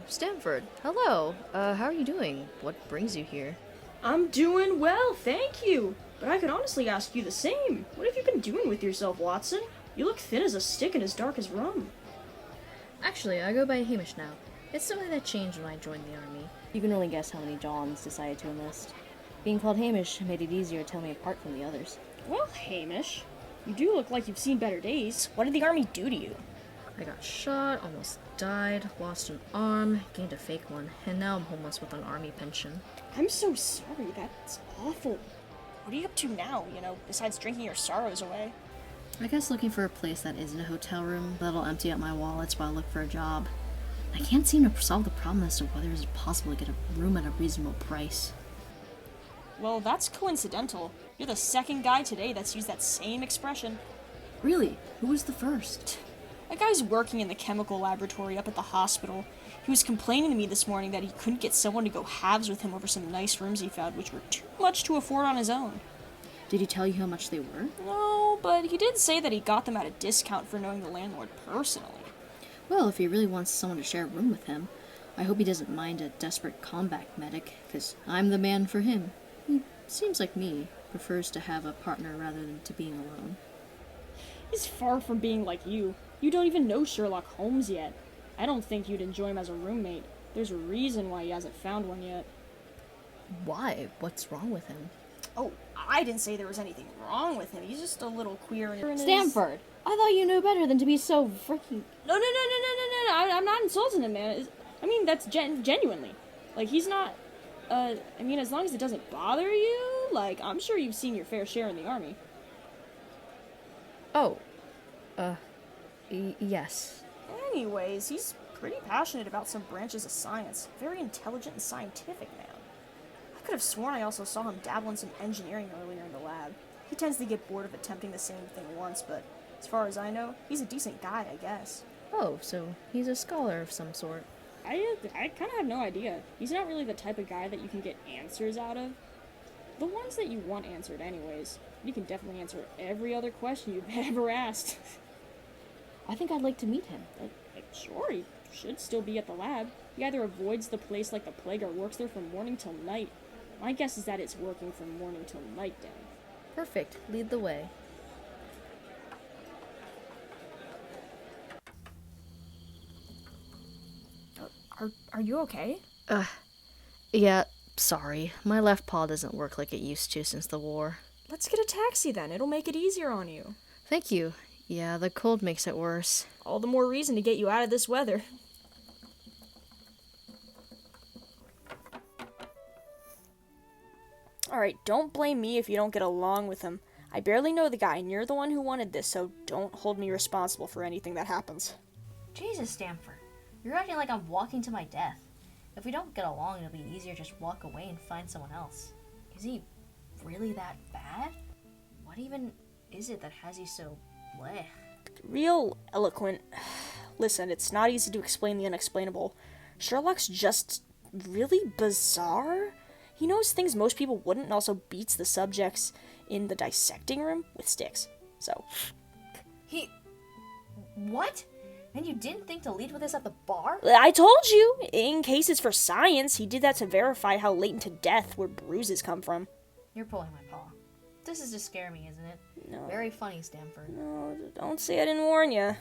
Stanford, hello. How are you doing? What brings you here? I'm doing well, thank you. But I could honestly ask you the same. What have you been doing with yourself, Watson? You look thin as a stick and as dark as rum. Actually, I go by Hamish now. It's something that changed when I joined the army. You can only guess how many Johns decided to enlist. Being called Hamish made it easier to tell me apart from the others. Well, Hamish, you do look like you've seen better days. What did the army do to you? I got shot, almost died, lost an arm, gained a fake one, and now I'm homeless with an army pension. I'm so sorry, that's awful. What are you up to now, besides drinking your sorrows away? I guess looking for a place that isn't a hotel room that'll empty out my wallets while I look for a job. I can't seem to solve the problem as to whether it's possible to get a room at a reasonable price. Well, that's coincidental. You're the second guy today that's used that same expression. Really? Who was the first? A guy's working in the chemical laboratory up at the hospital. He was complaining to me this morning that he couldn't get someone to go halves with him over some nice rooms he found, which were too much to afford on his own. Did he tell you how much they were? No, but he did say that he got them at a discount for knowing the landlord personally. Well, if he really wants someone to share a room with him, I hope he doesn't mind a desperate combat medic, because I'm the man for him. He seems like me, prefers to have a partner rather than to being alone. He's far from being like you. You don't even know Sherlock Holmes yet. I don't think you'd enjoy him as a roommate. There's a reason why he hasn't found one yet. Why? What's wrong with him? Oh, I didn't say there was anything wrong with him. He's just a little queer in his... Stanford! I thought you knew better than to be so freaking... No. I'm not insulting him, man. That's genuinely. Like, he's not... as long as it doesn't bother you, I'm sure you've seen your fair share in the army. Oh. Yes. Anyways, he's pretty passionate about some branches of science. Very intelligent and scientific man. I could have sworn I also saw him dabble in some engineering earlier in the lab. He tends to get bored of attempting the same thing once, but as far as I know, he's a decent guy, I guess. Oh, so he's a scholar of some sort. I kind of have no idea. He's not really the type of guy that you can get answers out of. The ones that you want answered anyways. You can definitely answer every other question you've ever asked. I think I'd like to meet him. Sure, he should still be at the lab. He either avoids the place like the plague or works there from morning till night. My guess is that it's working from morning till night down. Perfect. Lead the way. Are you okay? Yeah, sorry. My left paw doesn't work like it used to since the war. Let's get a taxi then. It'll make it easier on you. Thank you. Yeah, the cold makes it worse. All the more reason to get you out of this weather. Alright, don't blame me if you don't get along with him. I barely know the guy, and you're the one who wanted this, so don't hold me responsible for anything that happens. Jesus, Stanford. You're acting like I'm walking to my death. If we don't get along, it'll be easier to just walk away and find someone else. Is he really that bad? What even is it that has you so bleh? Real eloquent. Listen, it's not easy to explain the unexplainable. Sherlock's just really bizarre. He knows things most people wouldn't and also beats the subjects in the dissecting room with sticks. So. What? And you didn't think to lead with this at the bar? I told you! In cases for science, he did that to verify how latent to death where bruises come from. You're pulling my paw. This is just scaring me, isn't it? No. Very funny, Stanford. No, don't say I didn't warn you.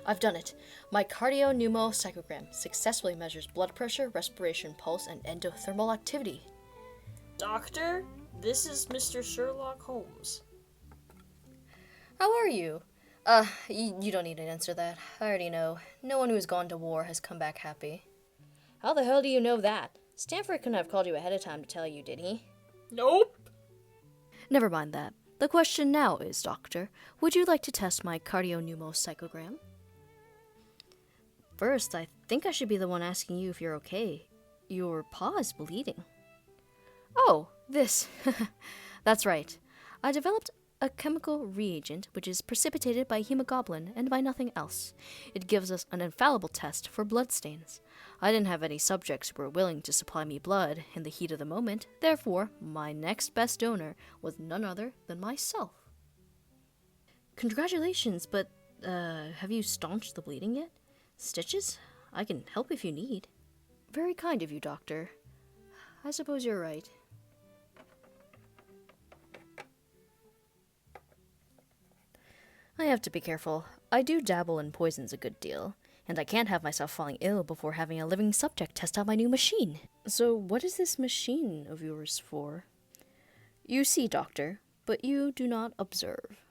I've done it. My cardio-pneumo-psychogram successfully measures blood pressure, respiration, pulse, and endothermal activity. Doctor, this is Mr. Sherlock Holmes. How are you? You don't need to answer that. I already know. No one who's gone to war has come back happy. How the hell do you know that? Stanford couldn't have called you ahead of time to tell you, did he? Nope. Never mind that. The question now is, Doctor, would you like to test my cardio-pneumo-psychogram? First, I think I should be the one asking you if you're okay. Your paw is bleeding. Oh, this. That's right. I developed a chemical reagent which is precipitated by hemoglobin and by nothing else. It gives us an infallible test for bloodstains. I didn't have any subjects who were willing to supply me blood in the heat of the moment, therefore my next best donor was none other than myself. Congratulations, but, have you staunched the bleeding yet? Stitches? I can help if you need. Very kind of you, Doctor. I suppose you're right. I have to be careful. I do dabble in poisons a good deal, and I can't have myself falling ill before having a living subject test out my new machine. So, what is this machine of yours for? You see, Doctor, but you do not observe.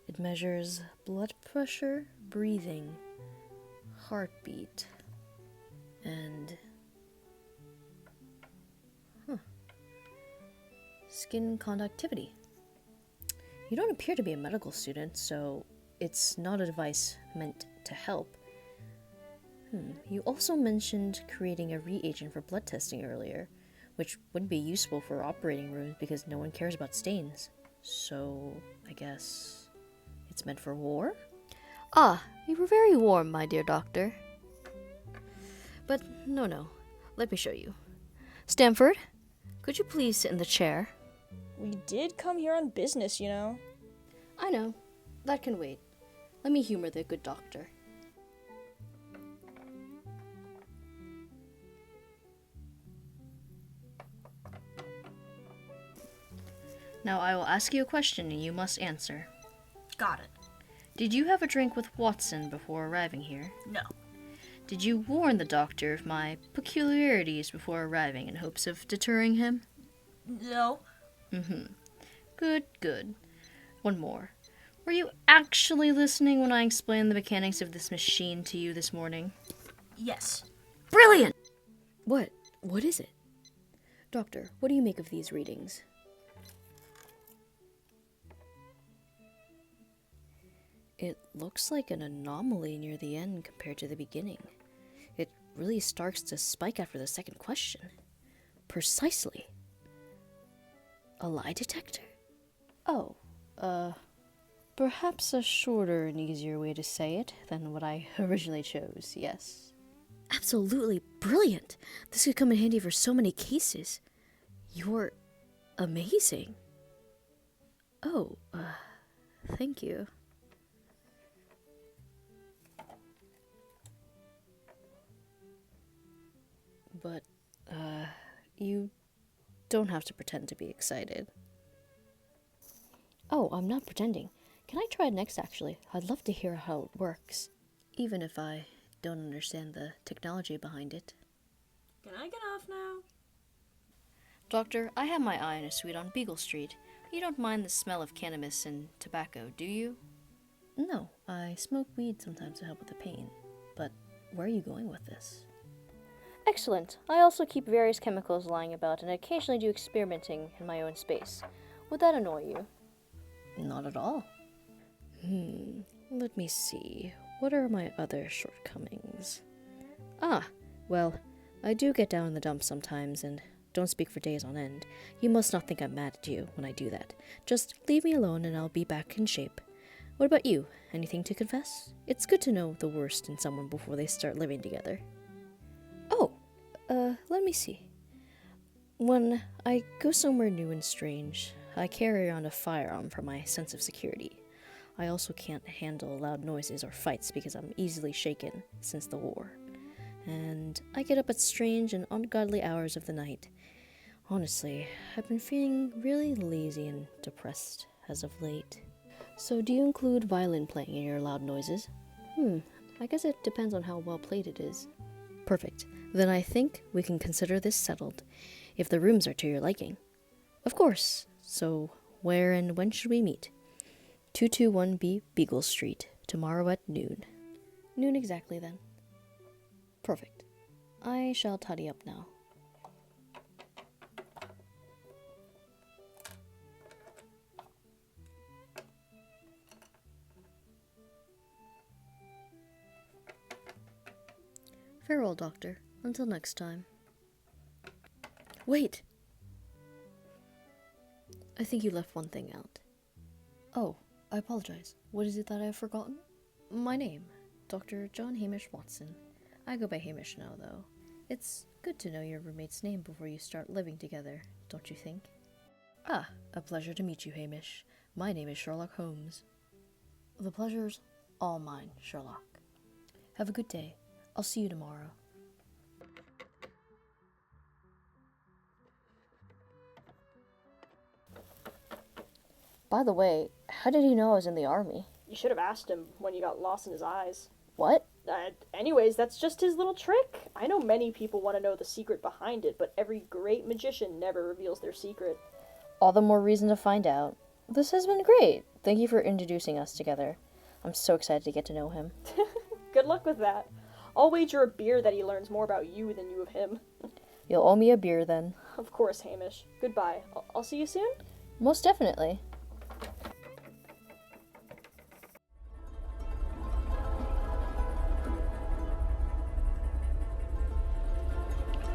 It measures blood pressure, breathing, heartbeat, and skin conductivity. You don't appear to be a medical student, so it's not a device meant to help. You also mentioned creating a reagent for blood testing earlier, which wouldn't be useful for operating rooms because no one cares about stains. So, I guess it's meant for war? Ah, you were very warm, my dear doctor. But no, let me show you. Stanford, could you please sit in the chair? We did come here on business, you know. I know. That can wait. Let me humor the good doctor. Now I will ask you a question and you must answer. Got it. Did you have a drink with Watson before arriving here? No. Did you warn the doctor of my peculiarities before arriving in hopes of deterring him? No. Good. One more. Were you actually listening when I explained the mechanics of this machine to you this morning? Yes. Brilliant! What? What is it? Doctor, what do you make of these readings? It looks like an anomaly near the end compared to the beginning. It really starts to spike after the second question. Precisely. A lie detector? Oh, perhaps a shorter and easier way to say it than what I originally chose, yes. Absolutely brilliant! This could come in handy for so many cases. You're amazing. Oh, thank you. But, you don't have to pretend to be excited. Oh, I'm not pretending. Can I try it next, actually? I'd love to hear how it works. Even if I don't understand the technology behind it. Can I get off now? Doctor, I have my eye on a suite on Beagle Street. You don't mind the smell of cannabis and tobacco, do you? No, I smoke weed sometimes to help with the pain. But where are you going with this? Excellent. I also keep various chemicals lying about and occasionally do experimenting in my own space. Would that annoy you? Not at all. Let me see. What are my other shortcomings? Well, I do get down in the dumps sometimes and don't speak for days on end. You must not think I'm mad at you when I do that. Just leave me alone and I'll be back in shape. What about you? Anything to confess? It's good to know the worst in someone before they start living together. Let me see. When I go somewhere new and strange, I carry around a firearm for my sense of security. I also can't handle loud noises or fights because I'm easily shaken since the war. And I get up at strange and ungodly hours of the night. Honestly, I've been feeling really lazy and depressed as of late. So do you include violin playing in your loud noises? I guess it depends on how well played it is. Perfect. Then I think we can consider this settled, if the rooms are to your liking. Of course. So, where and when should we meet? 221b Beagle Street, tomorrow at noon. Noon exactly, then. Perfect. I shall tidy up now. Farewell, Doctor. Until next time. Wait! I think you left one thing out. Oh, I apologize. What is it that I have forgotten? My name, Dr. John Hamish Watson. I go by Hamish now, though. It's good to know your roommate's name before you start living together, don't you think? Ah, a pleasure to meet you, Hamish. My name is Sherlock Holmes. The pleasure's all mine, Sherlock. Have a good day. I'll see you tomorrow. By the way, how did he know I was in the army? You should have asked him when you got lost in his eyes. What? Anyways, that's just his little trick. I know many people want to know the secret behind it, but every great magician never reveals their secret. All the more reason to find out. This has been great. Thank you for introducing us together. I'm so excited to get to know him. Good luck with that. I'll wager a beer that he learns more about you than you of him. You'll owe me a beer then. Of course, Hamish. Goodbye. I'll see you soon? Most definitely.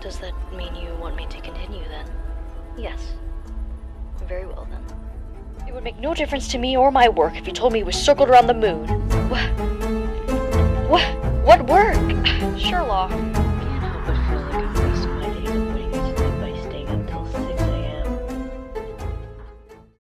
Does that mean you want me to continue then? Yes. Very well then. It would make no difference to me or my work if you told me it was circled around the moon. What work? Sure,